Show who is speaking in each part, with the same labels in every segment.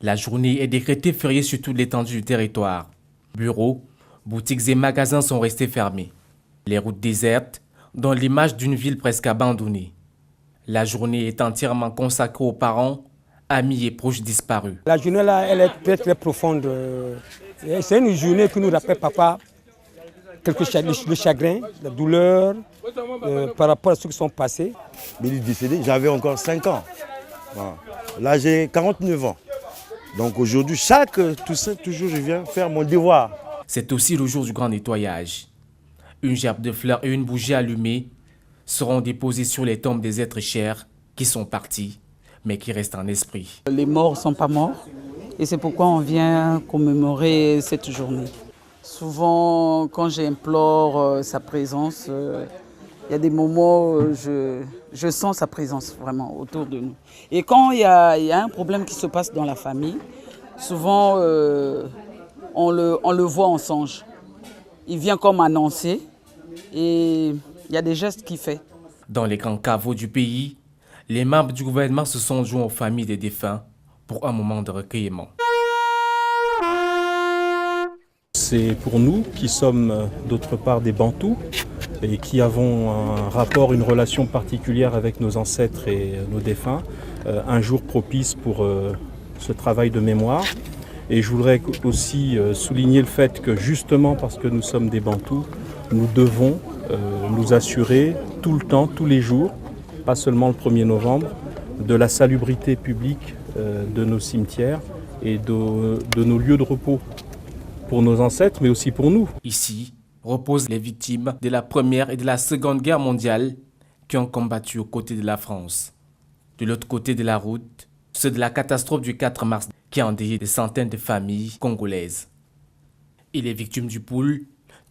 Speaker 1: La journée est décrétée fériée sur toute l'étendue du territoire. Bureaux, boutiques et magasins sont restés fermés. Les routes désertes donnent l'image d'une ville presque abandonnée. La journée est entièrement consacrée aux parents, amis et proches disparus.
Speaker 2: La journée là, elle est très très profonde. C'est une journée qui nous rappelle papa, le chagrin, la douleur par rapport à ceux qui sont passés.
Speaker 3: Il est décédé, j'avais encore 5 ans. Voilà. Là j'ai 49 ans. Donc aujourd'hui, chaque Toussaint, toujours je viens faire mon devoir.
Speaker 1: C'est aussi le jour du grand nettoyage. Une gerbe de fleurs et une bougie allumée seront déposées sur les tombes des êtres chers qui sont partis, mais qui restent en esprit.
Speaker 4: Les morts ne sont pas morts et c'est pourquoi on vient commémorer cette journée. Souvent, quand j'implore sa présence, il y a des moments où je sens sa présence vraiment autour de nous. Et quand il y a un problème qui se passe dans la famille, souvent on le voit en songe. Il vient comme annoncer et il y a des gestes qu'il fait.
Speaker 1: Dans les grands caveaux du pays, les membres du gouvernement se sont joints aux familles des défunts pour un moment de recueillement.
Speaker 5: C'est pour nous qui sommes d'autre part des Bantous et qui avons un rapport, une relation particulière avec nos ancêtres et nos défunts, un jour propice pour ce travail de mémoire. Et je voudrais aussi souligner le fait que justement parce que nous sommes des Bantous, nous devons nous assurer tout le temps, tous les jours, pas seulement le 1er novembre, de la salubrité publique de nos cimetières et de nos lieux de repos pour nos ancêtres, mais aussi pour nous.
Speaker 1: Ici reposent les victimes de la Première et de la Seconde Guerre mondiale qui ont combattu aux côtés de la France. De l'autre côté de la route, ceux de la catastrophe du 4 mars qui a endeuillé des centaines de familles congolaises. Et les victimes du Poul,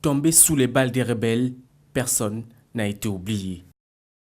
Speaker 1: tombées sous les balles des rebelles, personne n'a été oublié.